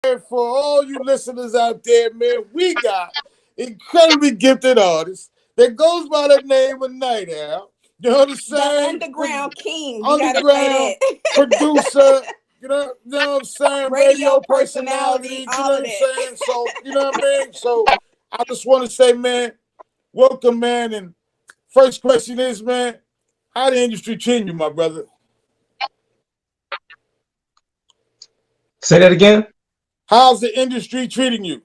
for all you listeners out there, man, we got incredibly gifted artists that goes by the name of Nite Owl. You know what I'm The saying? underground king. We gotta Underground say that. producer. You know what I'm saying? Radio Radio personality, personality. You know all what of I'm that. saying? So, you know what I mean? So, I just want to say, man, welcome, man. And first question is, man, how the industry treating you, my brother? Say that again. How's the industry treating you?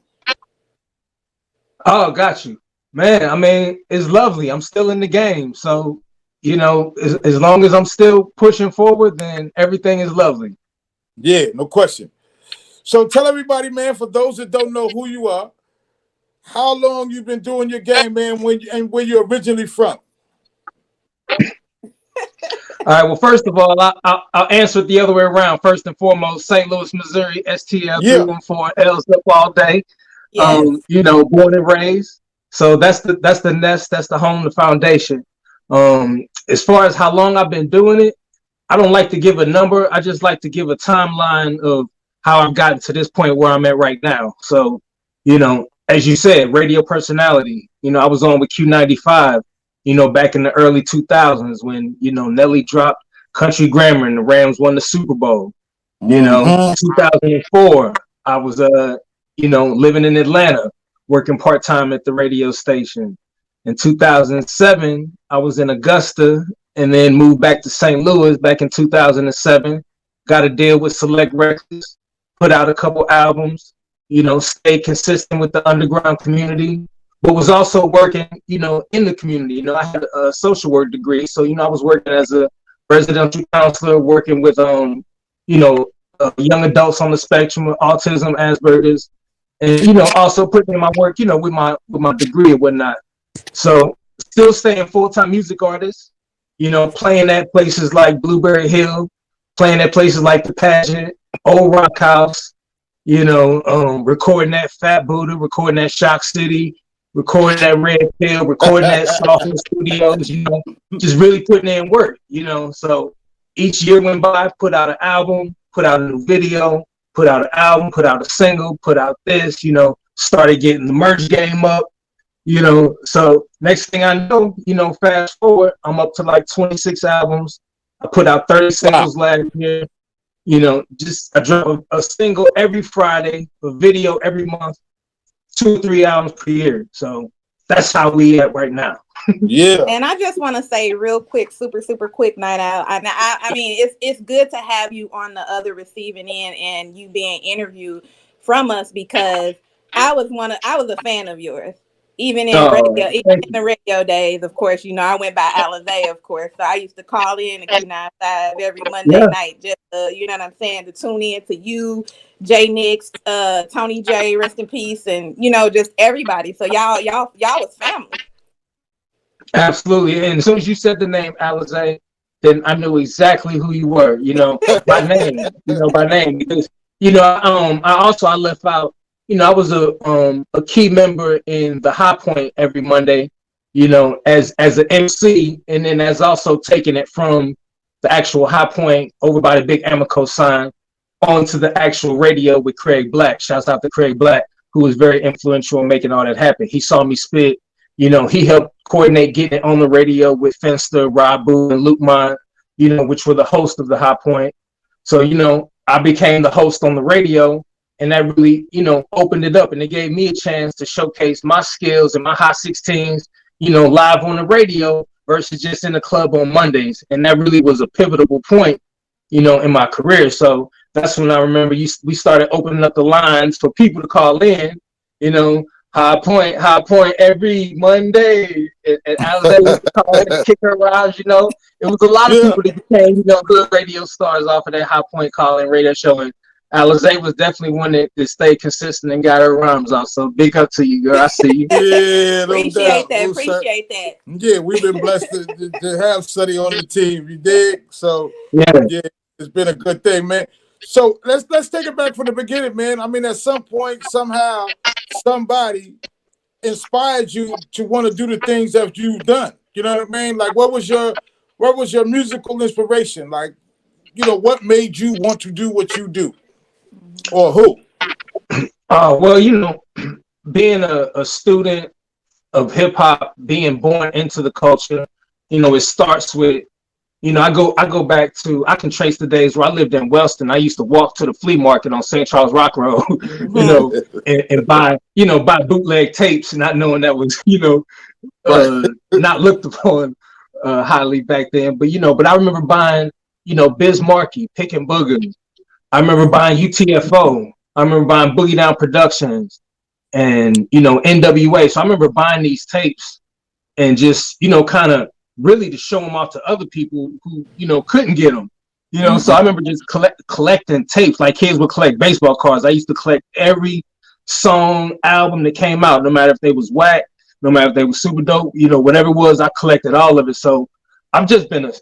Oh, got you, man. I mean, it's lovely. I'm still in the game, so as long as I'm still pushing forward, then everything is lovely. Yeah, no question. So tell everybody, man, for those that don't know who you are, how long you been doing your game, man, and where you're originally from? All right. Well, first of all, I'll answer it the other way around. First and foremost, St. Louis, Missouri, STL Yeah. 314 L's up all day. Yes. Born and raised. So that's the nest, that's the home, the foundation. As far as how long I've been doing it, I don't like to give a number. I just like to give a timeline of how I've gotten to this point where I'm at right now. So, as you said, radio personality. I was on with Q95, back in the early 2000s when, Nelly dropped Country Grammar and the Rams won the Super Bowl. 2004, I was living in Atlanta, working part-time at the radio station. In 2007, I was in Augusta and then moved back to St. Louis back in 2007. Got a deal with Select Records, put out a couple albums, stayed consistent with the underground community, but was also working, in the community. I had a social work degree. So, I was working as a residential counselor, working with, young adults on the spectrum of autism, Asperger's, and also putting in my work, with my degree and whatnot. So still staying full-time music artist, playing at places like Blueberry Hill, playing at places like the Pageant, Old Rock House, recording at Fat Buddha, recording at Shock City, recording at Red Pill, recording at Software Studios, just really putting in work, So each year went by, put out an album, put out a new video, put out an album, put out a single, put out this, started getting the merch game up, So next thing I know, fast forward, I'm up to like 26 albums. I put out 30 singles last year. I drop a single every Friday, a video every month, 2 or 3 albums per year. So that's how we at right now. Yeah. And I just want to say real quick, super quick, Nite Owl. I mean, it's good to have you on the other receiving end and you being interviewed from us because I was a fan of yours. Even in the radio days, of course, I went by Alizé, of course. So I used to call in at Q95 every Monday night, just you know what I'm saying, to tune in to you, Jay Nix, Tony J, rest in peace, and just everybody. So y'all was family. Absolutely. And as soon as you said the name Alizé, then I knew exactly who you were, by name, because I left out. I was a key member in the High Point every Monday, as an MC, and then as also taking it from the actual High Point over by the big Amico sign onto the actual radio with Craig Black. Shouts out to Craig Black, who was very influential in making all that happen. He saw me spit, he helped coordinate getting it on the radio with Finster, Rob Boo, and Luke Mine, which were the host of the High Point. So, I became the host on the radio. And that really, opened it up and it gave me a chance to showcase my skills and my high 16s, live on the radio versus just in the club on Mondays. And that really was a pivotal point, in my career. So that's when I remember we started opening up the lines for people to call in, High Point every Monday. And Alizé was calling and kick her around, It was a lot of people that became, good radio stars off of that High Point calling radio show. And Alizé was definitely one that stayed consistent and got her rhymes out. So big up to you, girl. I see you. Yeah, no appreciate doubt. Appreciate that. Yeah, we've been blessed to have Sonny on the team. You dig? So yeah, it's been a good thing, man. So let's take it back from the beginning, man. I mean, at some point, somehow, somebody inspired you to want to do the things that you've done. You know what I mean? Like, what was your musical inspiration? Like, what made you want to do what you do? Or who? Well, being a student of hip hop, being born into the culture, it starts with, I go back to, I can trace the days where I lived in Wellston. I used to walk to the flea market on St. Charles Rock Road, and buy bootleg tapes, not knowing that was, not looked upon highly back then. But I remember buying, Biz Markie, Pick and Booger. I remember buying UTFO. I remember buying Boogie Down Productions and, NWA. So I remember buying these tapes and just, kind of really to show them off to other people who, couldn't get them. So I remember just collecting tapes like kids would collect baseball cards. I used to collect every song, album that came out, no matter if they was whack, no matter if they was super dope, whatever it was, I collected all of it. So I've just been a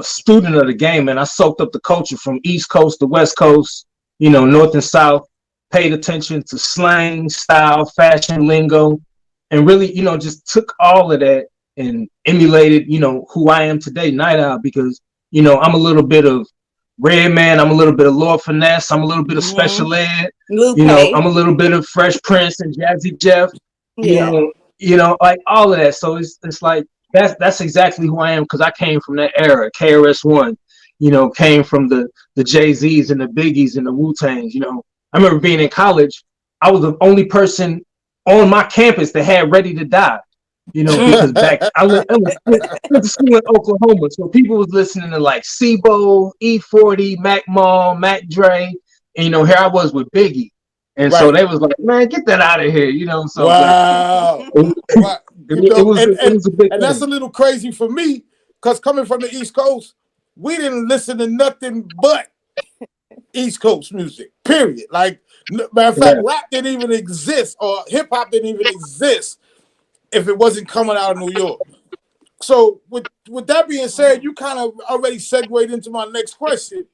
student of the game, and I soaked up the culture from East Coast to West Coast, North and South, paid attention to slang, style, fashion, lingo, and really, just took all of that and emulated, who I am today, Nite Owl, because, I'm a little bit of Redman, I'm a little bit of Lord Finesse, I'm a little bit of Special Ed, I'm a little bit of Fresh Prince and Jazzy Jeff, like all of that. So it's like that's exactly who I am, because I came from that era. KRS-One, came from the Jay-Z's and the Biggies and the Wu-Tangs. I remember being in college, I was the only person on my campus that had Ready to Die. Because back I went to school in Oklahoma, so people was listening to like SIBO, E40, Mac Mall, Mac Dre, and here I was with Biggie, and so they was like, "Man, get that out of here," So wow, it was a big and that's a little crazy for me, because coming from the East Coast, we didn't listen to nothing but East Coast music. Period. Like, matter of fact, rap didn't even exist, or hip hop didn't even exist if it wasn't coming out of New York. So with that being said, you kind of already segued into my next question.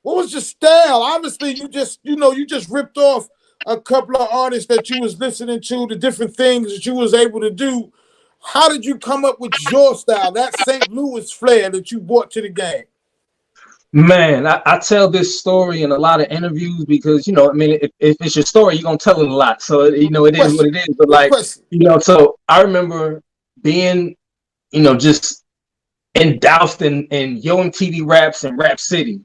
What was your style? Obviously, you just ripped off a couple of artists that you was listening to, the different things that you was able to do. How did you come up with your style, that St. Louis flair that you brought to the game? Man, I tell this story in a lot of interviews because, if it's your story, you're going to tell it a lot. So, it is what it is. But like, so I remember being, just doused in Yo MTV Raps and Rap City,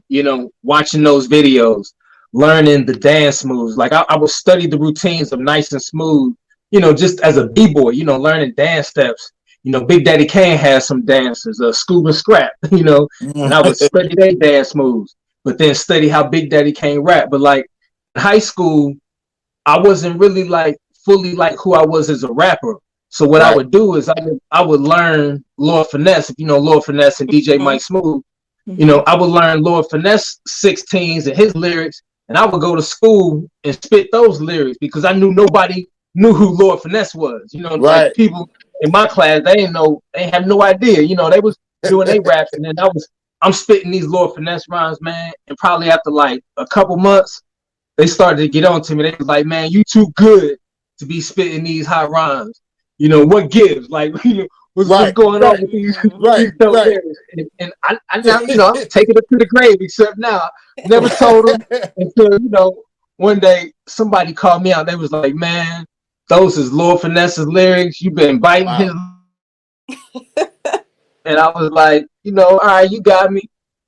watching those videos, learning the dance moves. Like I would study the routines of Nice and Smooth, just as a B-boy, learning dance steps. Big Daddy Kane had some dances, Scuba Scrap, and I would study their dance moves, but then study how Big Daddy Kane rap. But like in high school, I wasn't really like fully like who I was as a rapper. So what I would do is I would learn Lord Finesse, if you know Lord Finesse and DJ Mike Smooth. I would learn Lord Finesse 16s and his lyrics, and I would go to school and spit those lyrics because I knew nobody knew who Lord Finesse was. Like people in my class, they have no idea. They was doing their raps, and then I'm spitting these Lord Finesse rhymes, man. And probably after like a couple months, they started to get on to me. They was like, "Man, you too good to be spitting these hot rhymes. What gives? Like, what's going on with these?" And I now, I'm taking it to the grave. Except now, never told them until one day somebody called me out. They was like, "Man, those is Lord Finesse's lyrics. You've been biting his." And I was like, all right, you got me.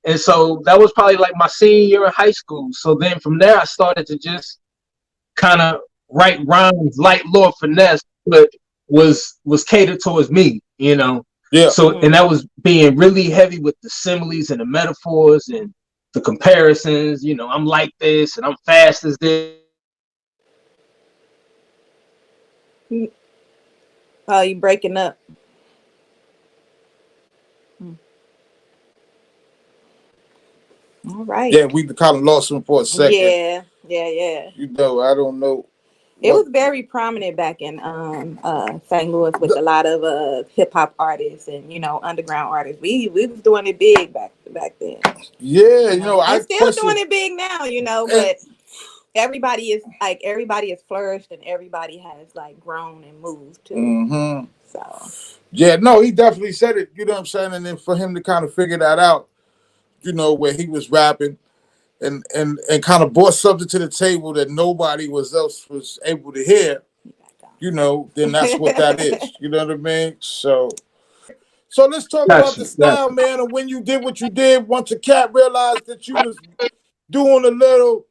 And so that was probably like my senior year in high school. So then from there, I started to just kind of write rhymes like Lord Finesse, but was catered towards me, Yeah. So, and that was being really heavy with the similes and the metaphors and the comparisons. I'm like this and I'm fast as this. Oh, you breaking up. All right. Yeah, we kind of lost him for a second. Yeah. I don't know. It was very prominent back in St. Louis with a lot of hip hop artists and underground artists. We was doing it big back then. Yeah, I'm still doing it big now, but everybody has flourished and everybody has like grown and moved too. So yeah, no, he definitely said it. You know what I'm saying? And then for him to kind of figure that out, where he was rapping and kind of brought something to the table that nobody else was able to hear, then that's what that is. You know what I mean? So let's talk about the style, man, and when you did what you did. Once a cat realized that you was doing a little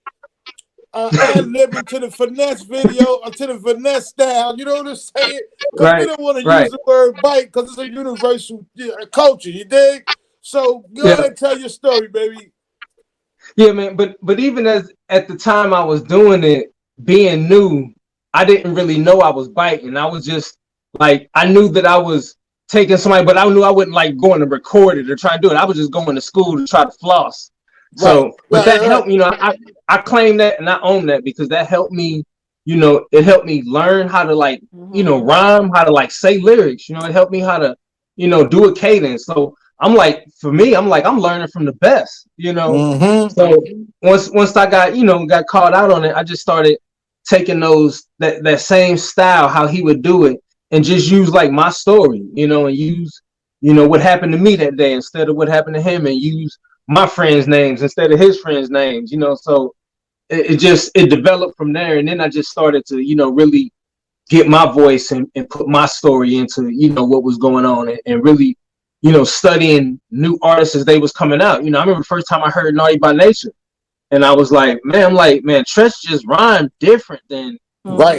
ad-libbing to the finesse video or to the finesse style, you know what I'm saying? Because we don't want to use the word bite because it's a universal culture, you dig? So go ahead and tell your story, baby. Yeah, man, but even at the time I was doing it, being new, I didn't really know I was biting. I was just like, I knew that I was taking somebody, but I knew I wouldn't like going to record it or try to do it. I was just going to school to try to floss. So, but that helped me, I claim that and I own that because that helped me, it helped me learn how to like, rhyme, how to like say lyrics, it helped me how to, do a cadence. So I'm like, for me, I'm learning from the best, So once I got called out on it, I just started taking that same style, how he would do it, and just use like my story, and use, what happened to me that day instead of what happened to him, and use my friends' names instead of his friends' names, so it developed from there. And then I just started to, really get my voice and put my story into, what was going on and really, studying new artists as they was coming out. I remember the first time I heard Naughty by Nature and I was like, man, Tresh just rhymed different than Rob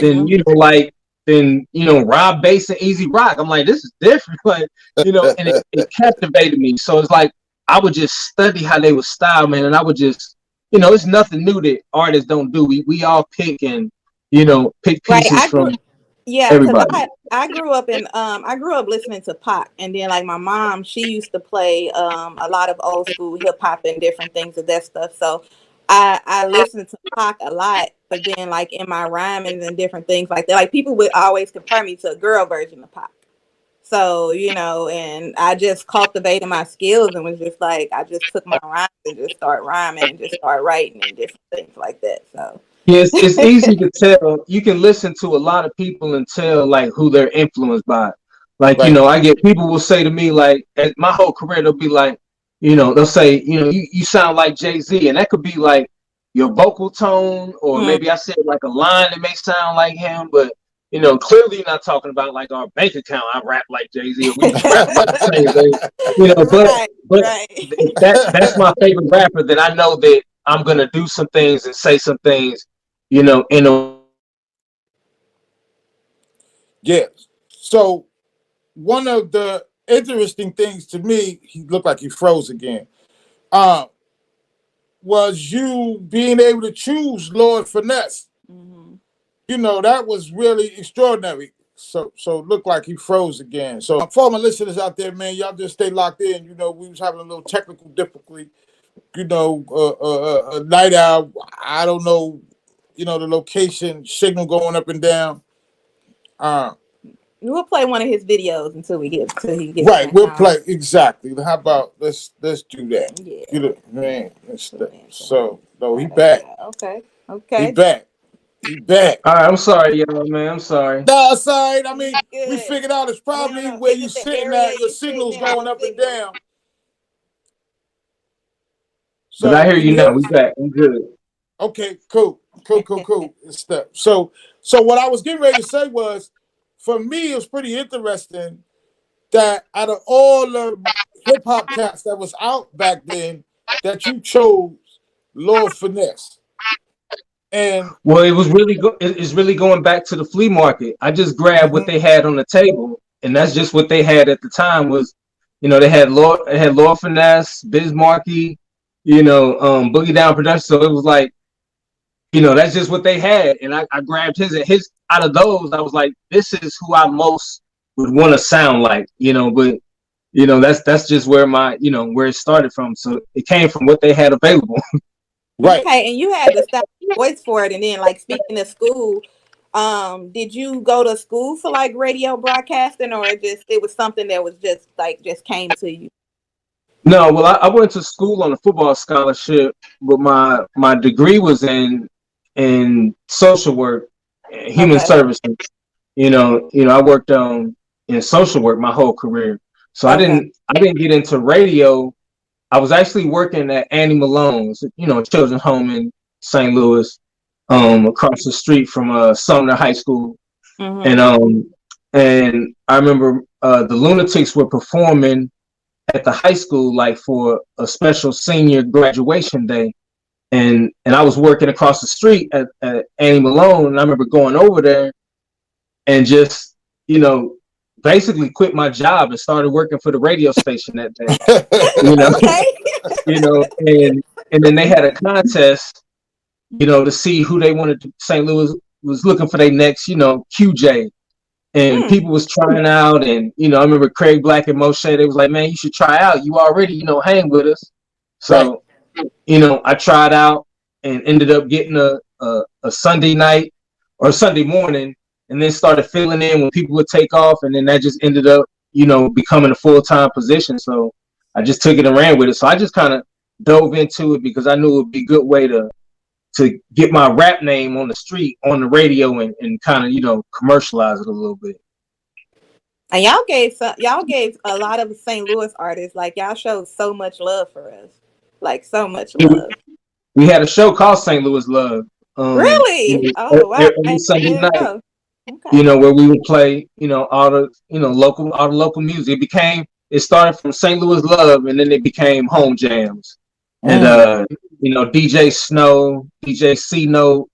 Bass and Easy Rock. I'm like, this is different. Like, and it captivated me. So it's like, I would just study how they would style, man. And I would just, it's nothing new that artists don't do. We all pick and, pick pieces from everybody. I grew up listening to Pac, and then like my mom, she used to play a lot of old school hip hop and different things of that stuff. So I listened to Pac a lot, but then like in my rhyming and different things like that, like people would always compare me to a girl version of Pac. So, and I just cultivated my skills and was just like, I just took my rhymes and just start rhyming and just start writing and different things like that. So yes, it's easy to tell. You can listen to a lot of people and tell like who they're influenced by. Like, I get people will say to me, like, at my whole career, they'll be like, they'll say, you sound like Jay-Z, and that could be like your vocal tone, or maybe I said like a line that may sound like him, but clearly you're not talking about like our bank account. I rap like Jay-Z, or we just rap about the same thing, but that's my favorite rapper that I know that I'm gonna do some things and say some things, in a So one of the interesting things to me, he looked like he froze again. Was you being able to choose Lord Finesse? That was really extraordinary. So it looked like he froze again. So for my listeners out there, man, y'all just stay locked in. We was having a little technical difficulty. Nite Owl, I don't know, the location signal going up and down. We'll play one of his videos until he gets right. We'll play exactly. How about let's do that? Yeah. Man. So no, he back. Okay. He back. All right, I'm sorry, y'all, man. I'm sorry. No, it's all right. I mean, we figured out it's probably where you sitting at. Your signal's going up and down. So but I hear you now. We back. We good. Okay, cool. So what I was getting ready to say was, for me, it was pretty interesting that out of all the hip hop cats that was out back then, that you chose Lord Finesse. And well, it was really it's really going back to the flea market. I just grabbed what they had on the table, and that's just what they had at the time. Was they had Lord Finesse, Biz Markie, Boogie Down Productions. So it was like, that's just what they had, and I grabbed his out of those. I was like, this is who I most would want to sound like, but that's just where my where it started from. So it came from what they had available. Right. Okay, and you had the style voice for it, and then like speaking of school, did you go to school for like radio broadcasting, or it was something that was just came to you? No, well, I went to school on a football scholarship, but my degree was in social work, human services. I worked in social work my whole career, so I didn't get into radio I was actually working at Annie Malone's, you know, a children's home in St. Louis, across the street from Sumner High School. Mm-hmm. And I remember the Lunatics were performing at the high school, like for a special senior graduation day. And I was working across the street at Annie Malone, and I remember going over there and just, you know, basically quit my job and started working for the radio station that day. You know, you know, and then they had a contest, you know, to see who they wanted to. St. Louis was looking for their next, you know, QJ. And people was trying out, and you know, I remember Craig Black and Moshe. They was like, "Man, you should try out. You already, you know, hang with us." So, you know, I tried out and ended up getting a Sunday night or Sunday morning, and then started filling in when people would take off, and then that just ended up, you know, becoming a full-time position. So I just took it and ran with it. So I just kind of dove into it because I knew it would be a good way to get my rap name on the street, on the radio, and kind of, you know, commercialize it a little bit. And y'all gave a lot of St. Louis artists, like, y'all showed so much love for us, like so much love. We had a show called St. Louis Love. Really? Oh wow! Every Sunday night, okay. You know, where we would play, you know, all the local music. It started from St. Louis Love, and then it became home jams. And you know, DJ Snow, DJ C Note,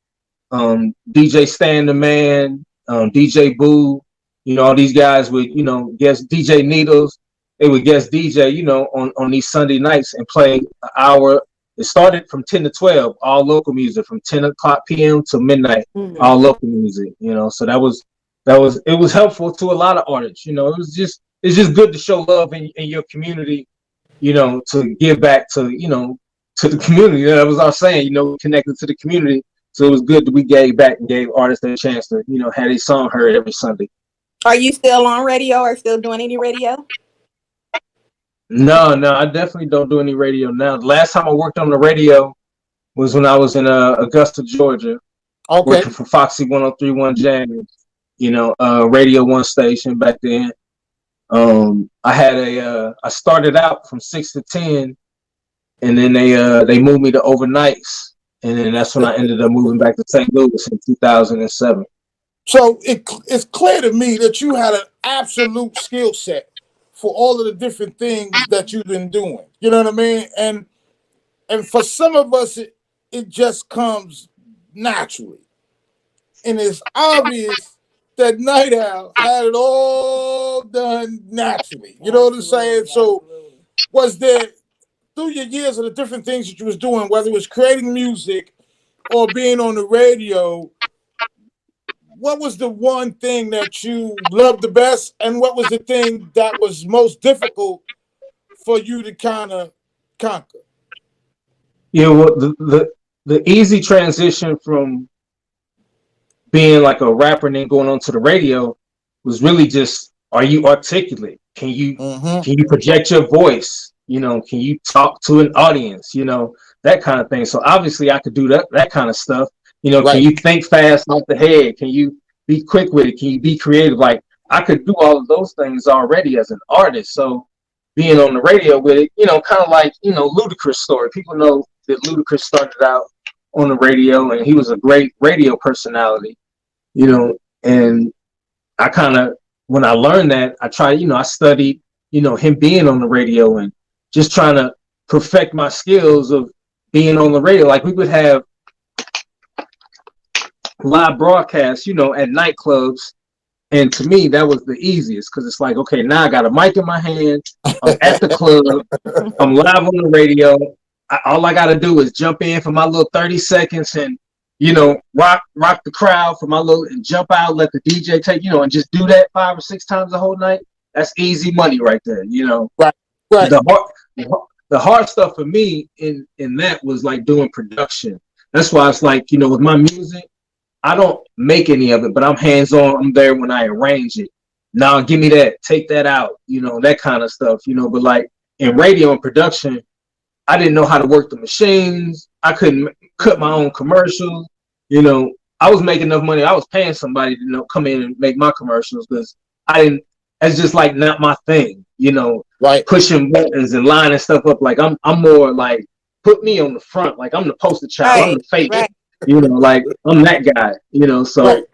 DJ Stan the Man, DJ Boo, you know, all these guys would, you know, guest DJ Needles. They would guest DJ, you know, on these Sunday nights and play an hour. It started from 10 to 12, all local music, from 10 o'clock p.m. to midnight, all local music, you know. So it was helpful to a lot of artists, you know. It's just good to show love in your community, you know, to give back to, you know, to the community. That was our saying, you know, connected to the community. So it was good that we gave back and gave artists a chance to, you know, have a song heard every Sunday. Are you still on radio or still doing any radio? No, I definitely don't do any radio now. The last time I worked on the radio was when I was in Augusta, Georgia, working for Foxy 103.1 Jams, you know, Radio 1 station back then. I started out from 6 to 10, and then they moved me to overnights, and then that's when I ended up moving back to St. Louis in 2007. So it's clear to me that you had an absolute skill set for all of the different things that you've been doing. You know what I mean? And for some of us, it just comes naturally. And it's obvious that Nite Owl had it all done naturally. You know what I'm saying? So was there, through your years of the different things that you was doing, whether it was creating music or being on the radio, what was the one thing that you loved the best, and what was the thing that was most difficult for you to kind of conquer? Yeah, well, the easy transition from being like a rapper and then going on to the radio was really just, are you articulate? Can you project your voice? You know, can you talk to an audience? You know, that kind of thing. So obviously I could do that kind of stuff. You know, Can you think fast off the head? Can you be quick with it? Can you be creative? Like, I could do all of those things already as an artist. So being on the radio with it, you know, kind of like, you know, Ludacris' story. People know that Ludacris started out on the radio, and he was a great radio personality, you know. And I kind of, when I learned that, I studied, you know, him being on the radio and just trying to perfect my skills of being on the radio. Like, we would have live broadcasts, you know, at nightclubs, and to me that was the easiest, because it's like, okay, now I got a mic in my hand, I'm at the club, I'm live on the radio, all I got to do is jump in for my little 30 seconds and, you know, rock the crowd for my little, and jump out, let the DJ take, you know, and just do that 5 or 6 times the whole night. That's easy money right there, you know. Right. The hard stuff for me in that was like doing production. That's why it's like, you know, with my music, I don't make any of it, but I'm hands-on. I'm there when I arrange it. Now, give me that, take that out, you know, that kind of stuff, you know. But like in radio and production, I didn't know how to work the machines. I couldn't cut my own commercials. You know, I was making enough money. I was paying somebody to, you know, come in and make my commercials, because I that's just like not my thing, you know. Right. Pushing buttons and lining stuff up. Like I'm more like put me on the front. Like I'm the poster child. I'm the face. Right. You know, like I'm that guy. You know, so Right.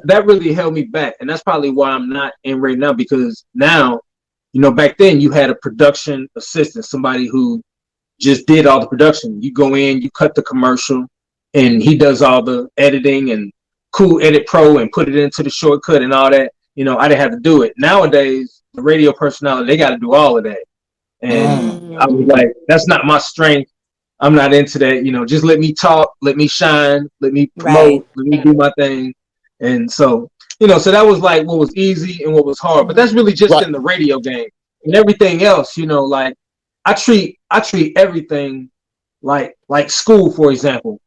that really held me back, and that's probably why I'm not in right now, because now, you know, back then you had a production assistant, somebody who just did all the production. You go in, you cut the commercial, and he does all the editing and cool Edit Pro and put it into the shortcut and all that. You know, I didn't have to do it. Nowadays, the radio personality, they got to do all of that. And I was like, that's not my strength. I'm not into that. You know, just let me talk, let me shine, let me promote, let me do my thing. And so, you know, so that was like what was easy and what was hard. But that's really just in the radio game. And everything else, you know, like I treat everything like school, for example.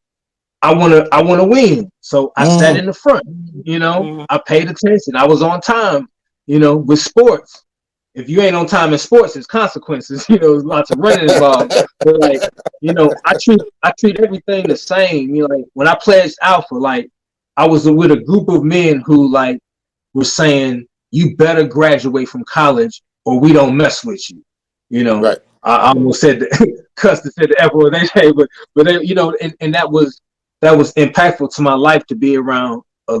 I wanna win. So I sat in the front, you know, I paid attention. I was on time, you know, with sports. If you ain't on time in sports, there's consequences, you know, there's lots of running involved. But like, you know, I treat everything the same. You know, like when I pledged Alpha, like I was with a group of men who like were saying, you better graduate from college or we don't mess with you. You know, I almost said the Custer said the F word they say, but they, you know, and that was impactful to my life, to be around a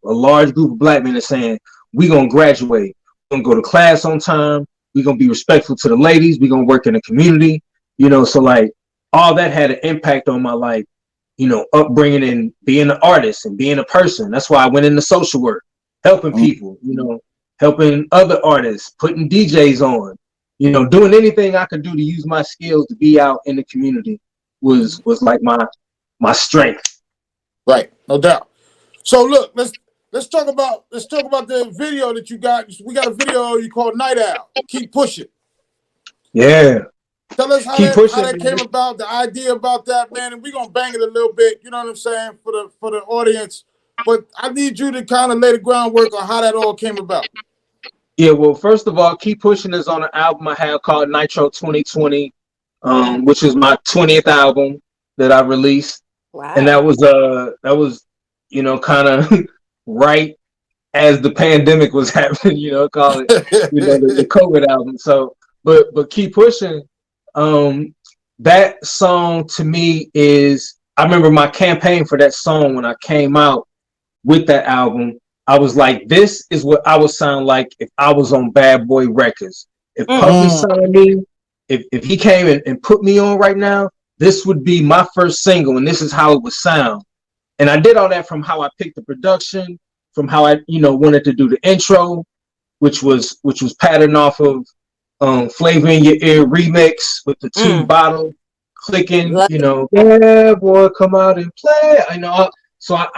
large group of black men that saying, we gonna graduate, we're gonna go to class on time, we're gonna be respectful to the ladies, we're gonna work in the community, you know. So like all that had an impact on my life, you know, upbringing and being an artist and being a person. That's why I went into social work, helping people, you know, helping other artists, putting DJs on, you know, doing anything I could do to use my skills to be out in the community was like my strength. Right, no doubt. So look, let's talk about the video that you got. We got a video you call Nite Owl. Keep pushing. Yeah. Tell us how that came about, the idea about that, man, and we're gonna bang it a little bit, you know what I'm saying, for the audience. But I need you to kind of lay the groundwork on how that all came about. Yeah, well, first of all, Keep Pushing is on an album I have called Nitro 2020, which is my 20th album that I released. Wow. And that was, you know, kind of right as the pandemic was happening, you know, call it, you know, the COVID album. So, but Keep Pushing, that song to me is, I remember my campaign for that song when I came out with that album. I was like, this is what I would sound like if I was on Bad Boy Records. If Puffy signed me, if he came and put me on right now, this would be my first single, and this is how it would sound. And I did all that from how I picked the production, from how I, you know, wanted to do the intro, which was patterned off of Flavor in Your Ear remix with the two bottle clicking, you know, yeah, boy, come out and play. I know. So I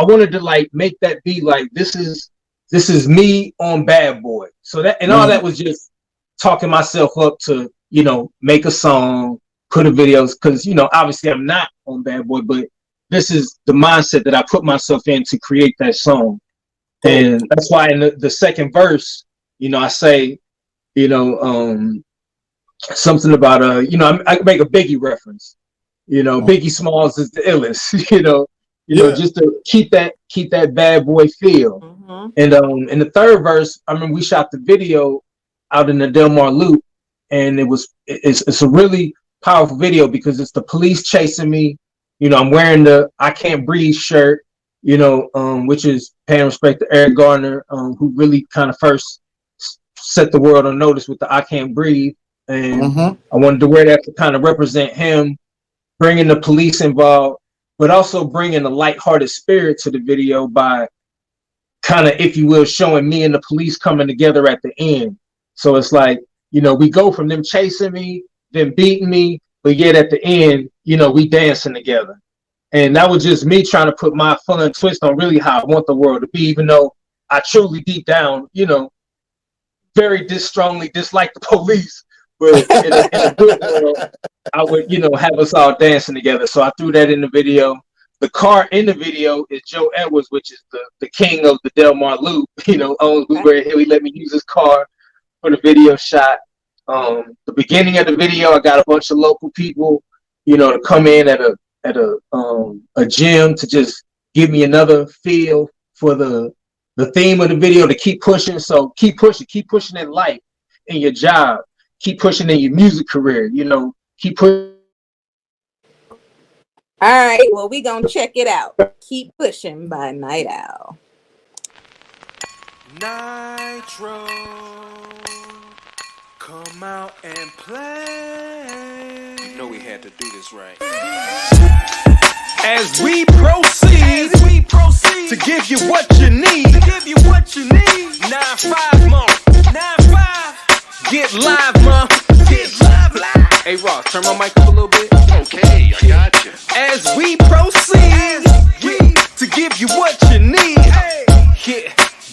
wanted to like make that be like, this is me on Bad Boy. So that, and all that was just talking myself up to, you know, make a song, put a videos, because, you know, obviously I'm not on Bad Boy, but this is the mindset that I put myself in to create that song. And that's why in the second verse, you know, I say, you know, something about, you know, I make a Biggie reference, you know, Biggie Smalls is the illest, you know, just to keep that bad boy feel. And in the third verse, I mean, we shot the video out in the Del Mar Loop, and it's a really powerful video because it's the police chasing me. You know, I'm wearing the I Can't Breathe shirt, you know, which is paying respect to Eric Garner, who really kind of first set the world on notice with the I Can't Breathe. And I wanted to wear that to kind of represent him, bringing the police involved, but also bringing a lighthearted spirit to the video by kind of, if you will, showing me and the police coming together at the end. So it's like, you know, we go from them chasing me, them beating me, but yet at the end, you know, we dancing together. And that was just me trying to put my fun twist on really how I want the world to be, even though I truly deep down, you know, very strongly dislike the police. But in a good world, I would, you know, have us all dancing together. So I threw that in the video. The car in the video is Joe Edwards, which is the king of the Del Mar Loop, you know, owns Blueberry Hill. He let me use his car for the video shot. The beginning of the video, I got a bunch of local people, you know, to come in at a gym to just give me another feel for the the theme of the video to keep pushing. So keep pushing in life, in your job, keep pushing in your music career. You know, keep pushing. All right, well, we gonna check it out. Keep Pushing by Nite Owl. Nitro, come out and play. You know we had to do this right. As we proceed to give you what you need. 9-5, mom. 9-5. Get live, mom. Get live. Hey, Ross, turn my mic up a little bit. Okay, I got you. As we proceed to give you what you need.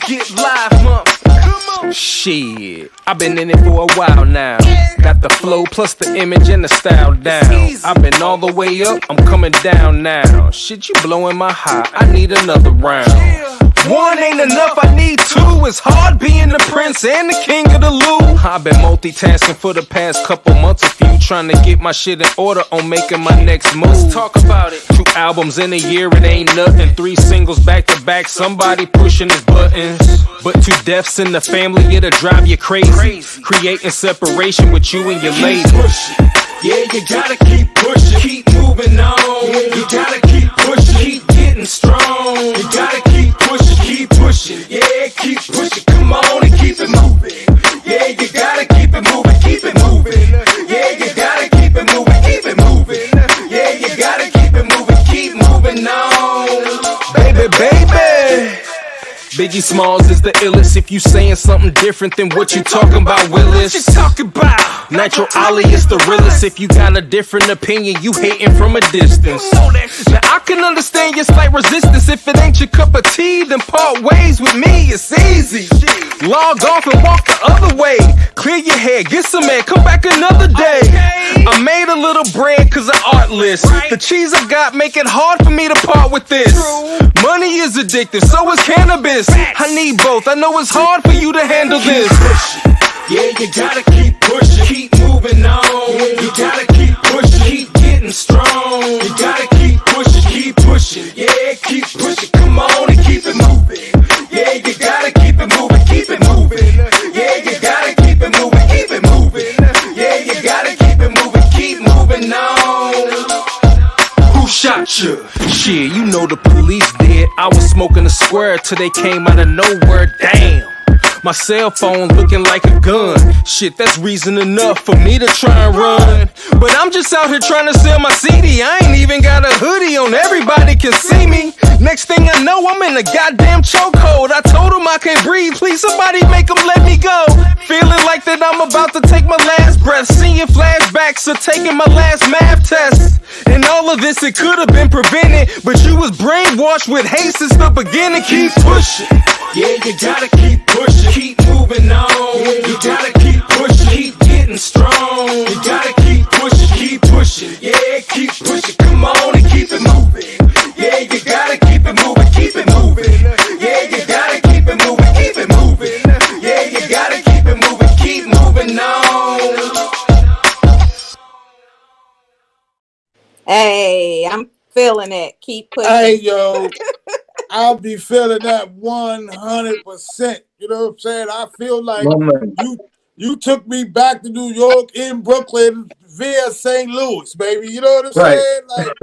Get live, mom. Come on. Shit, I've been in it for a while now. Got the flow plus the image and the style down. I've been all the way up, I'm coming down now. Shit, you blowing my high, I need another round. One ain't enough, I need two. It's hard being the prince and the king of the loot. I've been multitasking for the past couple months. A few trying to get my shit in order on making my next move. Let's talk about it. 2 albums in a year, it ain't nothing. 3 singles back to back, somebody pushing his buttons. But 2 deaths in the family, it'll drive you crazy. Creating separation with you and your lady. Yeah, you gotta keep pushing, keep moving on. You gotta keep pushing, keep getting strong. You gotta keep pushing, yeah, keep pushing. Come on and keep it moving. Yeah, you gotta keep it moving, keep it moving. Yeah, you gotta keep it moving, keep it moving. Yeah, you gotta keep moving on. Baby. Biggie Smalls is the illest. If you saying something different than what you talking about, Willis. What you talking about? Nitro Owl is the realest. If you got a different opinion, you hating from a distance. Now I can understand your slight resistance. If it ain't your cup of tea, then part ways with me. It's easy. Log off and walk the other way. Clear your head, get some air, come back another day. I made a little bread cause I'm artless. The cheese I got make it hard for me to part with this. Money is addictive, so is cannabis. I need both, I know it's hard for you to handle this. Yeah, you gotta keep pushing, keep moving on. You gotta keep pushing, keep getting strong. You gotta keep pushing, yeah, keep pushing. Come on and keep it moving. Yeah, you gotta keep it moving, keep it moving. Yeah, you gotta keep it moving, keep it moving. Yeah, you gotta keep moving on. Who shot you? Shit, you know the police did. I was smoking a square till they came out of nowhere. Damn. My cell phone looking like a gun. Shit, that's reason enough for me to try and run. But I'm just out here trying to sell my CD. I ain't even got a hoodie on, everybody can see me. Next thing I know, I'm in a goddamn chokehold. I told him I can't breathe, please somebody make him let me go. Feeling like that I'm about to take my last breath. Seeing flashbacks of taking my last math test. And all of this, it could have been prevented. But you was brainwashed with hate since the beginning. Keep pushing. Yeah, you gotta keep pushing, keep moving on. You gotta keep pushing, keep getting strong. You gotta keep pushing, yeah, keep pushing. Come on and keep it moving. Yeah, you gotta keep it moving, keep it moving. Yeah, you gotta keep it moving, keep it moving. Yeah, you gotta keep moving on. Hey, I'm feeling it. Keep pushing. Hey, yo. I'll be feeling that 100%. You know what I'm saying? I feel like you took me back to New York in Brooklyn via St. Louis, baby. You know what I'm saying? Like,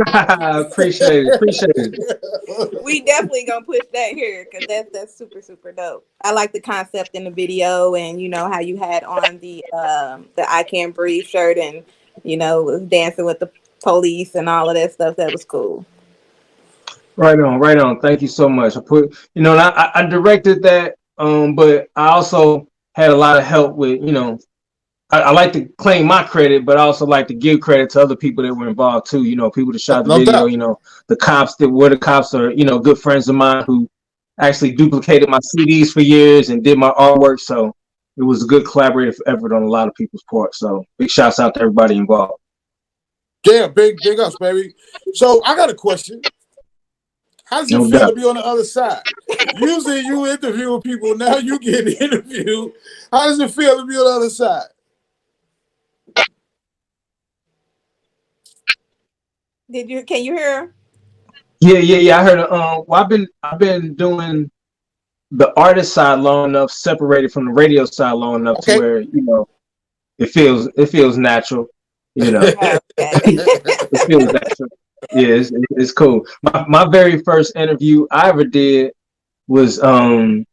Appreciate it. We definitely gonna push that here because that's super, super dope. I like the concept in the video, and you know how you had on the I Can't Breathe shirt, and you know was dancing with the police and all of that stuff. That was cool. Right on. Thank you so much. I directed that, but I also had a lot of help with, I like to claim my credit, but I also like to give credit to other people that were involved too. People that shot the video, the cops are, good friends of mine who actually duplicated my CDs for years and did my artwork. So it was a good collaborative effort on a lot of people's part. So big shouts out to everybody involved. Yeah, big ups, baby. So I got a question. How does it feel to be on the other side? Usually you interview people, now you get interviewed. How does it feel to be on the other side? Can you hear her? Yeah. I heard. Well, I've been doing the artist side long enough, separated from the radio side long enough to where, you know, it feels natural, you know. It feels natural. Yeah, it's cool. My very first interview I ever did was not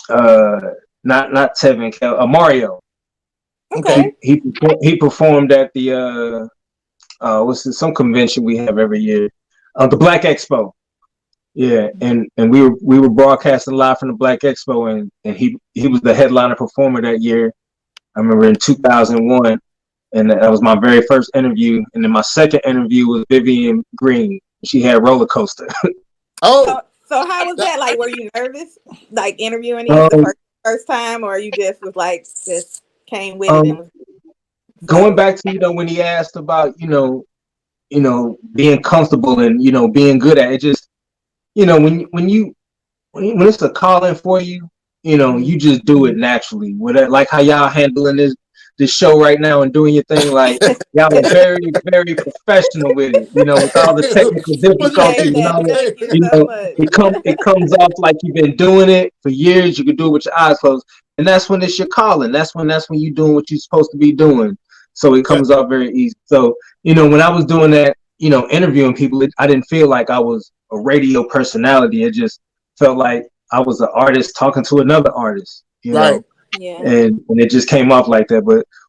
Tevin, Mario. Okay. He performed at the some convention we have every year, the Black Expo. Yeah, and we were broadcasting live from the Black Expo, and he was the headliner performer that year. I remember in 2001, and that was my very first interview. And then my second interview was Vivian Green. She had Roller Coaster. So how was that? Like, were you nervous, like interviewing him the first time, or you just was like just came with it? And going back to, you know, when he asked about, you know, being comfortable and, you know, being good at it, just, you know, when it's a calling for you, you know, you just do it naturally. With it, like how y'all handling this show right now and doing your thing, like y'all are very, very professional with it. You know, with all the technical difficulties and all that, you know, it comes off like you've been doing it for years. You can do it with your eyes closed, and that's when it's your calling. That's when you're doing what you're supposed to be doing. So it comes off very easy. So, you know, when I was doing that, you know, interviewing people, I didn't feel like I was a radio personality. It just felt like I was an artist talking to another artist, you know? Yeah. And it just came off like that.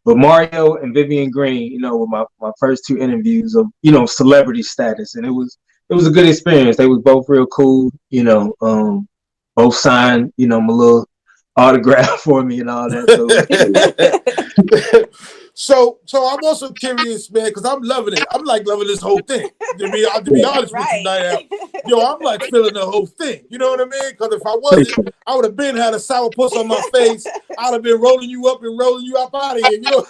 But Mario and Vivian Green, you know, were my first two interviews of, you know, celebrity status. And it was a good experience. They was both real cool, you know, both signed, you know, my little autograph for me and all that. So I'm also curious, man, because I'm loving it. I'm like loving this whole thing. To be honest with you, Nite Owl. Yo, I'm like feeling the whole thing. You know what I mean? Because if I wasn't, I would have been had a sourpuss on my face. I'd have been rolling you up and rolling you up out of here. You know?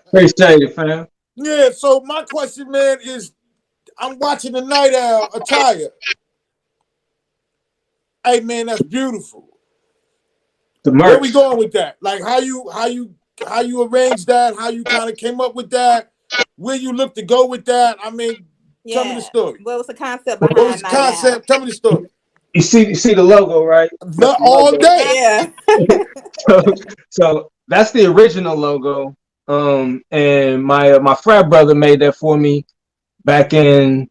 Appreciate it, fam. Yeah. So my question, man, is I'm watching the Nite Owl attire. Hey, man, that's beautiful. The merch. Where we going with that? Like how you arranged that, how you kind of came up with that, where you look to go with that. I mean, tell me the story. What was the concept behind What was the concept? Tell me the story. You see the logo, right? Not all day. Yeah. so that's the original logo. And my frat brother made that for me back in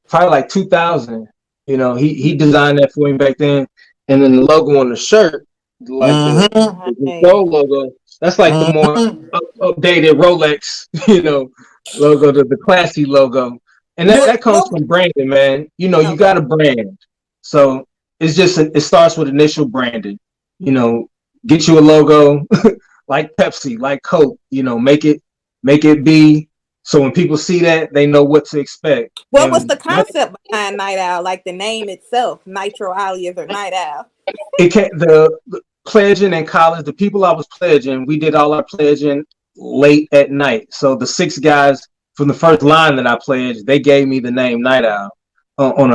probably like 2000. You know, he designed that for me back then. And then the logo on the shirt, like the gold logo, that's like the more updated Rolex, you know, logo, the classy logo. And that comes from branding, man. You know, you got a brand. So it's just, it starts with initial branding. You know, get you a logo like Pepsi, like Coke, you know, make it be. So when people see that, they know what to expect. What was the concept behind Nite Owl? Like the name itself, Nitro Alias or Nite Owl? It can't, the pledging in college, the people I was pledging, we did all our pledging late at night. So the 6 guys from the first line that I pledged, they gave me the name Nite Owl on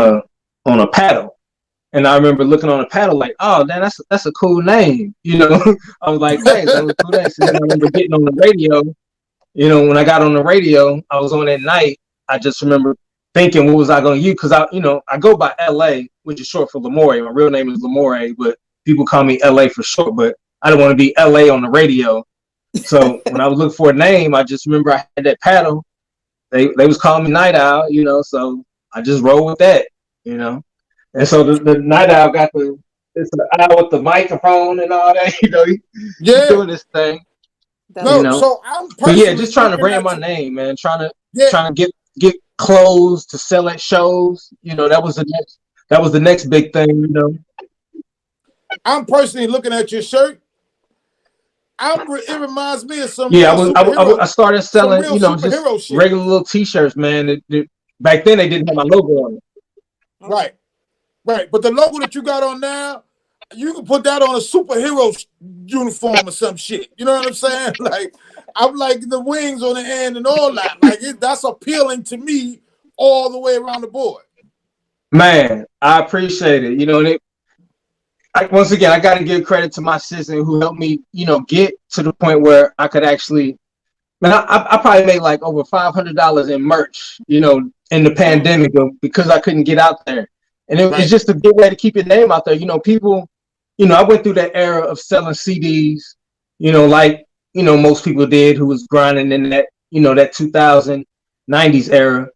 a paddle. And I remember looking on a paddle like, oh, man, that's a cool name. You know, I was like, thanks, that was cool. And then I remember getting on the radio. You know, when I got on the radio, I was on at night. I just remember thinking, what was I going to use? Because I go by LA, which is short for Lamore. My real name is Lamore, but people call me LA for short. But I didn't want to be LA on the radio. So when I was looking for a name, I just remember I had that paddle. They was calling me Nite Owl, you know. So I just rolled with that, you know. And so the Nite Owl got it's the owl with the microphone and all that, you know. He's doing this thing. No, you know? So I'm just trying to brand my name, man. Trying to get clothes to sell at shows. You know, that was the next big thing. You know, I'm personally looking at your shirt. It reminds me of some. Yeah, I started selling, you know, just shit. Regular little T-shirts, man. Back then they didn't have my logo on it. Right. But the logo that you got on now, you can put that on a superhero uniform or some shit. You know what I'm saying? Like, I'm like the wings on the end and all that. Like, that's appealing to me all the way around the board. Man, I appreciate it. You know, once again, I got to give credit to my sister who helped me, you know, get to the point where I could actually. Man, I probably made like over $500 in merch, you know, in the pandemic because I couldn't get out there. And it's just a good way to keep your name out there. You know, people, you know, I went through that era of selling CDs, you know, like, you know, most people did who was grinding in that, you know, that 90s era.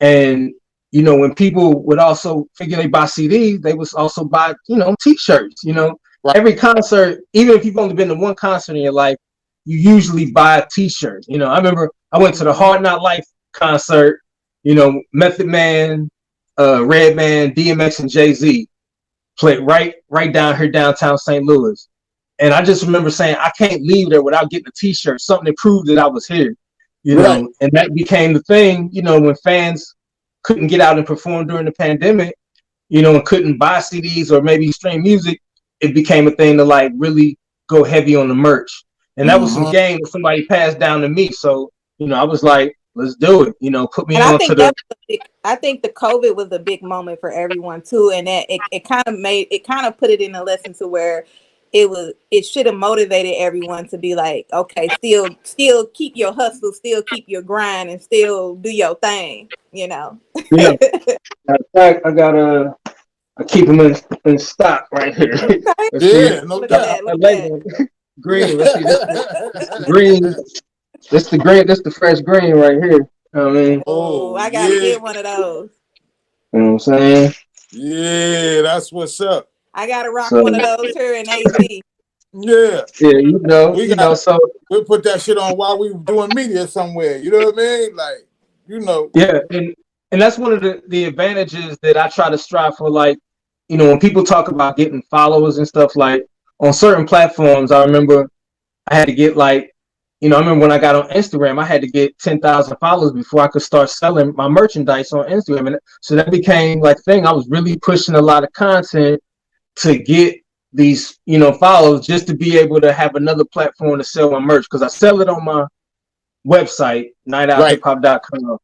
And, you know, when people would also figure they buy CDs, they would also buy, you know, T-shirts, you know. Every concert, even if you've only been to one concert in your life, you usually buy a T-shirt. You know, I remember I went to the Hard Knock Life concert, you know, Method Man, Redman, DMX, and Jay-Z played right down here downtown St. Louis. And I just remember saying, I can't leave there without getting a T-shirt, something that proved that I was here, you know. And that became the thing, you know, when fans couldn't get out and perform during the pandemic, you know, and couldn't buy CDs or maybe stream music, it became a thing to like really go heavy on the merch. And that was some game that somebody passed down to me. So, you know, I was like, let's do it, you know, put me on to the... I think the COVID was a big moment for everyone too. And that it kind of put it in a lesson to where it should have motivated everyone to be like, okay, still keep your hustle, still keep your grind, and still do your thing, you know. Yeah. In fact, I keep them in stock right here. Yeah, no doubt. Green. Let's see this green. This the fresh green right here. I mean, I gotta get one of those. You know what I'm saying? Yeah, that's what's up. I gotta rock one of those here in AZ. Yeah, you know, so we'll put that shit on while we were doing media somewhere. You know what I mean? Like, you know. Yeah, and that's one of the advantages that I try to strive for. Like, you know, when people talk about getting followers and stuff, like on certain platforms, I remember I had to get like, you know, I remember when I got on Instagram, I had to get 10,000 followers before I could start selling my merchandise on Instagram. And so that became like thing. I was really pushing a lot of content to get these, you know, followers just to be able to have another platform to sell my merch. Because I sell it on my website, niteowlhiphop.com,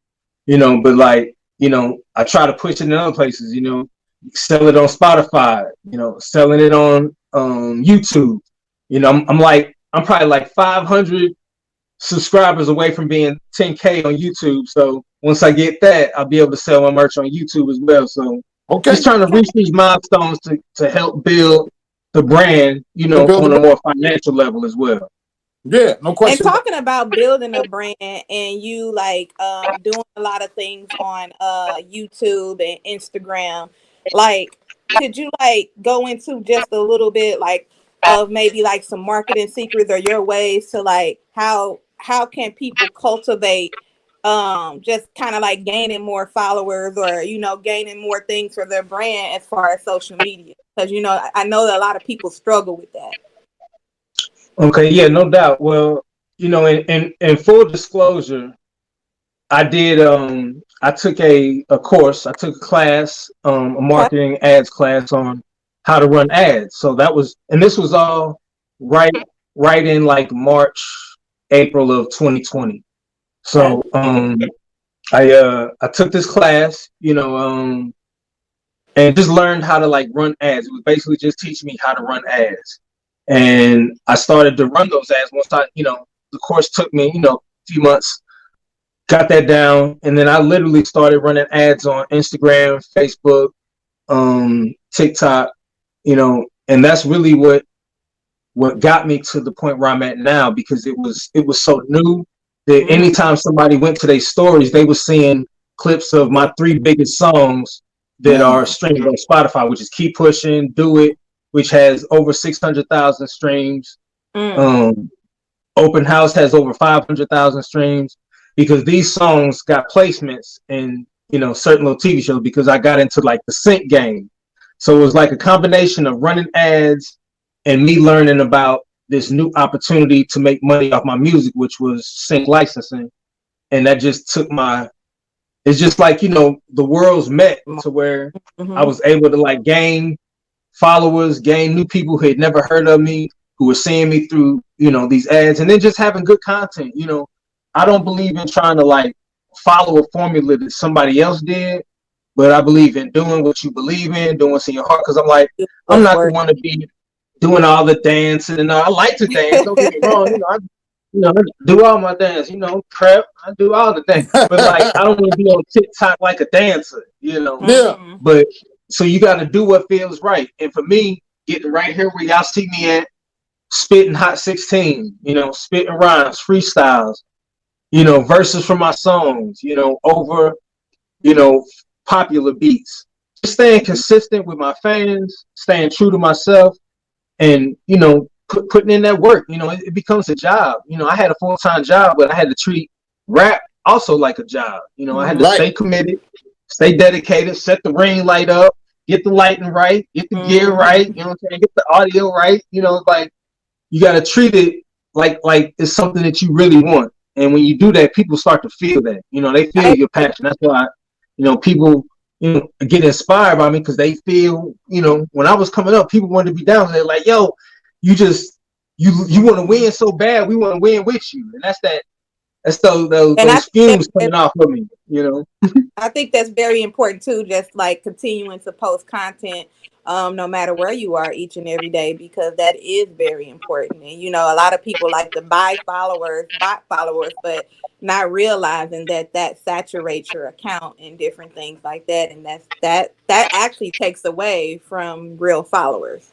you know, but like, you know, I try to push it in other places, you know, sell it on Spotify, you know, selling it on YouTube. You know, I'm probably like 500 subscribers away from being 10K on YouTube. So once I get that, I'll be able to sell my merch on YouTube as well. So just trying to reach these milestones to help build the brand, you know, on a more financial level as well. Yeah, no question. And talking about building a brand and you like doing a lot of things on YouTube and Instagram, like could you like go into just a little bit like of maybe like some marketing secrets or your ways to like how can people cultivate just kind of like gaining more followers or, you know, gaining more things for their brand as far as social media? Because, you know, I know that a lot of people struggle with that. Okay, yeah, no doubt. Well, you know, in full disclosure, I did I took a course, I took a class, a marketing ads class on how to run ads. So that was, and this was all right in like March, April of 2020. So I took this class, you know, and just learned how to like run ads. It was basically just teaching me how to run ads. And I started to run those ads once I, you know, the course took me, you know, a few months, got that down. And then I literally started running ads on Instagram, Facebook, TikTok, you know, and that's really what got me to the point where I'm at now, because it was so new that anytime somebody went to their stories, they were seeing clips of my 3 biggest songs that are streamed on Spotify, which is Keep Pushing, Do It, which has over 600,000 streams. Open House has over 500,000 streams, because these songs got placements in, you know, certain little TV shows, because I got into like the sync game. So it was like a combination of running ads and me learning about this new opportunity to make money off my music, which was sync licensing. And that just took it's just like, you know, the worlds met to where I was able to like gain followers, gain new people who had never heard of me, who were seeing me through, you know, these ads, and then just having good content. You know, I don't believe in trying to like follow a formula that somebody else did, but I believe in doing what you believe in, doing what's in your heart. Because I'm like, I'm not the one to be doing all the dancing, and I like to dance. Don't get me wrong, you know, I do all my dance. You know, prep, I do all the things, but like I don't want to be on TikTok like a dancer. You know, yeah. But so you got to do what feels right. And for me, getting right here where y'all see me at, spitting hot 16, spitting rhymes, freestyles, verses from my songs, over, popular beats. Just staying consistent with my fans, staying true to myself, and, putting in that work. It becomes a job. I had a full-time job, but I had to treat rap also like a job. I had to stay committed, stay dedicated, set the ring light up, get the lighting right, get the gear right, get the audio right. Like, you got to treat it like it's something that you really want. And when you do that, people start to feel that. They feel your passion. That's why, people, get inspired by me, because they feel, when I was coming up, people wanted to be down. They're like, yo, you want to win so bad. We want to win with you. And that's those fumes coming off of me, I think that's very important too, just like continuing to post content no matter where you are each and every day, because that is very important. And a lot of people like to bot followers, but not realizing that saturates your account and different things like that, and that actually takes away from real followers.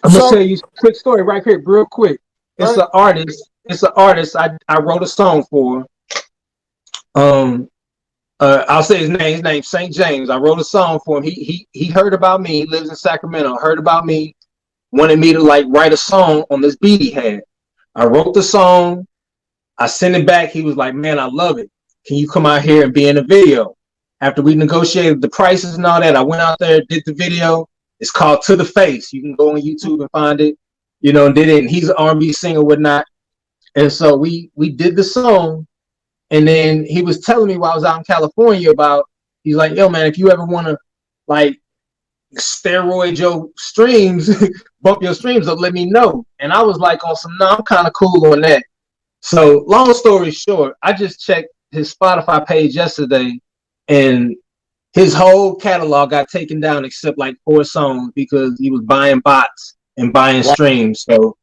I'm gonna tell you a quick story right here, real quick. It's an artist. I wrote a song for. I'll say his name. His name's St. James. I wrote a song for him. He heard about me. He lives in Sacramento. Heard about me. Wanted me to write a song on this beat he had. I wrote the song. I sent it back. He was like, "Man, I love it. Can you come out here and be in the video?" After we negotiated the prices and all that, I went out there, did the video. It's called To The Face. You can go on YouTube and find it. And did it. And he's an R&B singer, whatnot. And so we did the song. And then he was telling me while I was out in California he's like, yo, man, if you ever want to steroid your streams, bump your streams up, let me know. And I was like, no, I'm kind of cool on that. So long story short, I just checked his Spotify page yesterday, and his whole catalog got taken down except 4 songs, because he was buying bots and buying streams. So,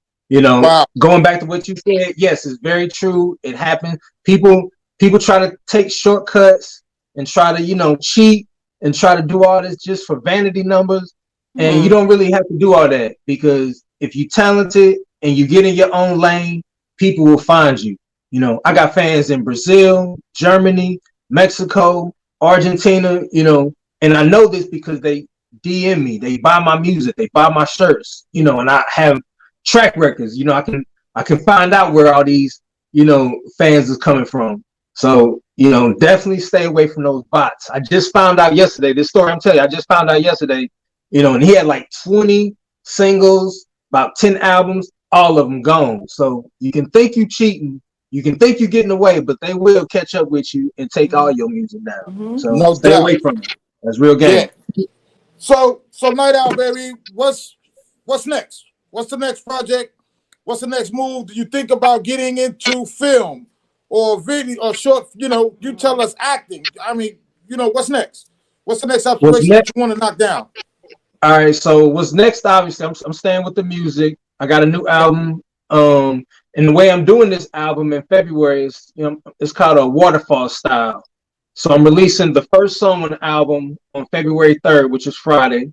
going back to what you said, yes, it's very true. It happened. People try to take shortcuts and try to, cheat and try to do all this just for vanity numbers. And you don't really have to do all that, because if you're talented and you get in your own lane, people will find you. I got fans in Brazil, Germany, Mexico, Argentina, and I know this because they DM me, they buy my music, they buy my shirts, and I have track records, I can find out where all these, fans is coming from. So, definitely stay away from those bots. I just found out yesterday, this story I'm telling you, I just found out yesterday, and he had 20 singles, about 10 albums, all of them gone. So you can think you cheating, you can think you're getting away, but they will catch up with you and take all your music down. So stay away from it. That's real game. Yeah. So Nite Owl, baby, what's next? What's the next project? What's the next move? Do you think about getting into film or video or short? You tell us acting. I mean, what's next? What's the next aspiration that you want to knock down? All right. So what's next? Obviously, I'm staying with the music. I got a new album. And the way I'm doing this album in February is, it's called a waterfall style. So I'm releasing the first song on the album on February 3rd, which is Friday.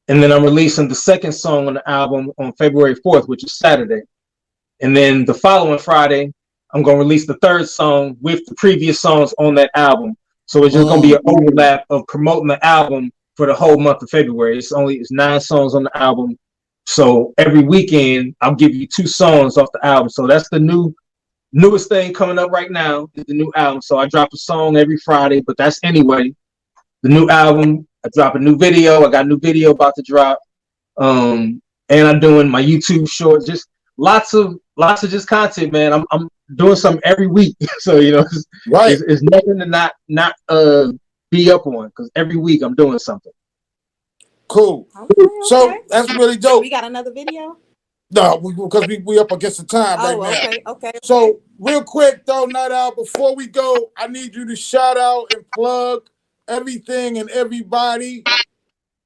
And then I'm releasing the second song on the album on February 4th, which is Saturday. And then the following Friday, I'm going to release the third song with the previous songs on that album. So it's just going to be an overlap of promoting the album for the whole month of February. It's 9 songs on the album. So every weekend, I'll give you 2 songs off the album. So that's the newest thing coming up right now, is the new album. So I drop a song every Friday, but that's anyway. The new album, I drop a new video. I got a new video about to drop. And I'm doing my YouTube shorts, just lots of just content, man. I'm doing something every week. So, it's nothing to not be up on, because every week I'm doing something. Cool. Okay. So that's really dope. We got another video? No, because we up against the time right now. Okay. So real quick though, Nite Owl, before we go, I need you to shout out and plug everything and everybody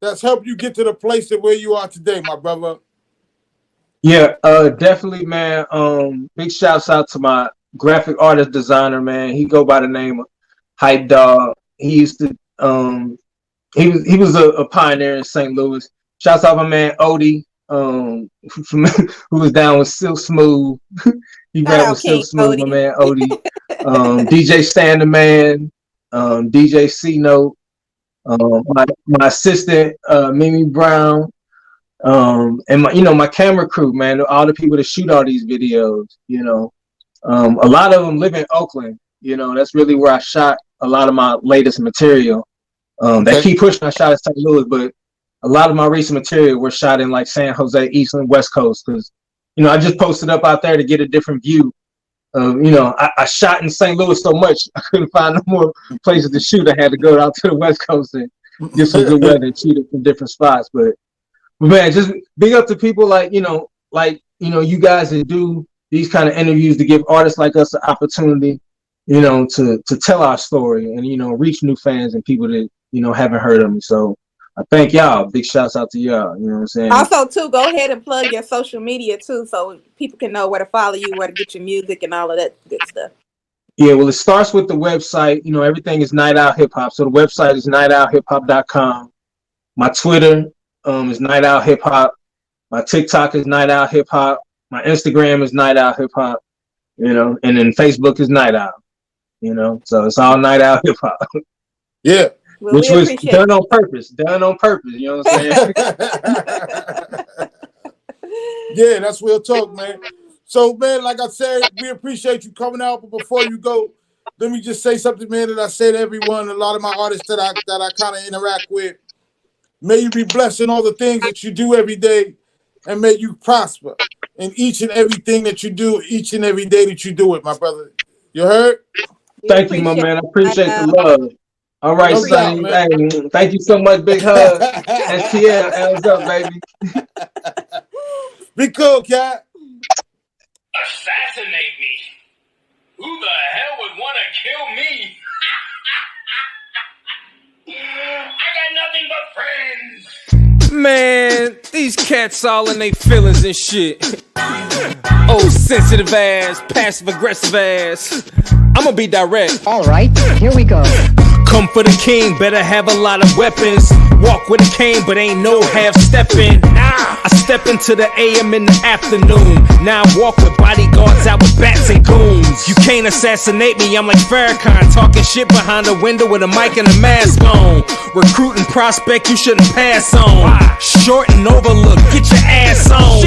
that's helped you get to the place that where you are today, my brother. Yeah, definitely, man. Big shouts out to my graphic artist designer, man. He go by the name of Hype Dog. He used to he was a pioneer in St. Louis. Shouts out my man Odie, who was down with Silk Smooth. He rapped with Silk Smooth, my man Odie. DJ Stand the Man, DJ C Note, my assistant Mimi Brown, and my camera crew, man, all the people that shoot all these videos. A lot of them live in Oakland. That's really where I shot a lot of my latest material. They keep pushing. I shot in St. Louis, but a lot of my recent material were shot in like San Jose, Eastland, West Coast, because I just posted up out there to get a different view. I shot in St. Louis so much I couldn't find no more places to shoot. I had to go out to the West Coast and get some good weather and shoot it from different spots. But man, just big up to people like you guys that do these kind of interviews to give artists like us an opportunity, to tell our story and reach new fans and people that haven't heard of me. So I thank y'all. Big shouts out to y'all. You know what I'm saying? Also, too, go ahead and plug your social media, too, so people can know where to follow you, where to get your music, and all of that good stuff. Yeah, well, it starts with the website. Everything is Nite Owl Hip Hop. So the website is niteowlhiphop.com. My Twitter is Nite Owl Hip Hop. My TikTok is Nite Owl Hip Hop. My Instagram is Nite Owl Hip Hop. And then Facebook is Nite Owl. So it's all Nite Owl Hip Hop. Yeah. Well, which was done on purpose. You know what I'm saying? Yeah, that's real talk, man. So, man, like I said, we appreciate you coming out. But before you go, let me just say something, man, that I say to everyone, a lot of my artists that I kind of interact with. May you be blessed in all the things that you do every day, and may you prosper in each and everything that you do, each and every day that you do it, my brother. You heard? Thank you, my man. I appreciate the love. All right, Sonny. Hey, thank you so much. Big hug. STL'S up, baby. Be cool, cat. Assassinate me? Who the hell would want to kill me? I got nothing but friends. Man, these cats all in their feelings and shit. Oh, sensitive ass, passive aggressive ass. I'ma be direct. All right, here we go. Come for the king, better have a lot of weapons. Walk with a cane, but ain't no half-stepping. I step into the AM in the afternoon. Now I walk with bodyguards out with bats and goons. You can't assassinate me, I'm like Farrakhan, talking shit behind the window with a mic and a mask on. Recruiting prospect you shouldn't pass on. Short and overlooked, get your ass on.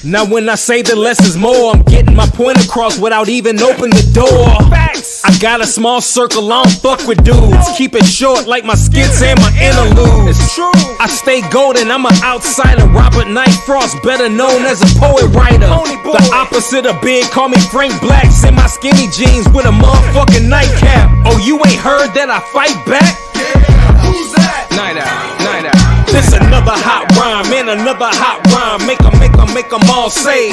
Now when I say that less is more, I'm getting my point across without even opening the door. Facts. I got a small circle, I don't fuck with dudes. Keep it short like my skits and my interludes. It's true. I stay golden, I'm an outsider. Robert Knight Frost, better known as a poet writer. The opposite of big, call me Frank Blacks in my skinny jeans with a motherfucking nightcap. Oh, you ain't heard that I fight back? Yeah, who's that? Nite Owl, Nite Owl. This another hot rhyme, and another hot rhyme. Make them all say,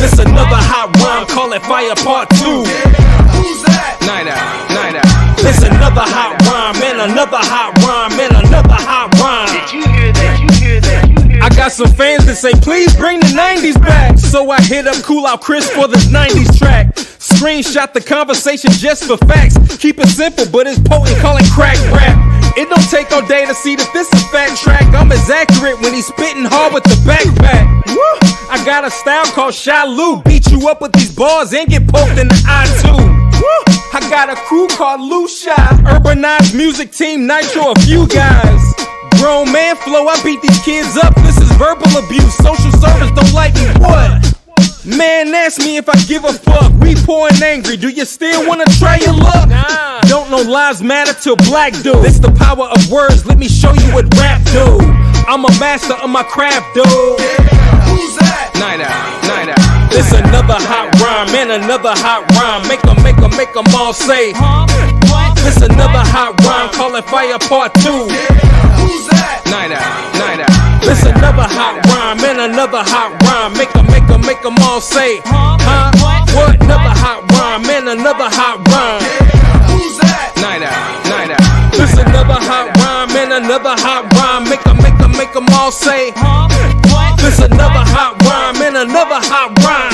this another hot rhyme, call it Fire Part 2. Yeah, who's that? Nite Owl, Nite Owl. This another hot rhyme, and another hot rhyme, and another hot rhyme. Did you hear that? You hear that? You hear I got some fans that say, please bring the 90s back. So I hit up Cool Out Chris for this 90s track. Screenshot the conversation just for facts. Keep it simple, but it's potent, call it crack rap. It don't take all day to see that this is fat track. I'm as accurate when he's spitting hard with the backpack. Woo! I got a style called Shalou. Beat you up with these bars and get poked in the eye too. Woo! I got a crew called Lucia. Urbanized music team, Nitro, a few guys. Grown man flow, I beat these kids up. This is verbal abuse. Social service don't like me. What? Man, ask me if I give a fuck. We poor and angry. Do you still wanna try your luck? Nah. Don't know lives matter till black do. It's the power of words. Let me show you what rap do. I'm a master of my craft, dude. Yeah, who's that? Nite Owl, Nite Owl. This another hot rhyme and another hot rhyme. Make them all say, this another hot rhyme. Call it Fire Part 2. Yeah, who's that? Nite Owl, Nite Owl. This another hot rhyme and another hot rhyme. Make them all say, huh? What? Another hot rhyme and another hot rhyme. Yeah, who's that? Nite Owl, Nite Owl. This another hot rhyme and another hot rhyme. Make them all say, this another hot rhyme and another hot rhyme.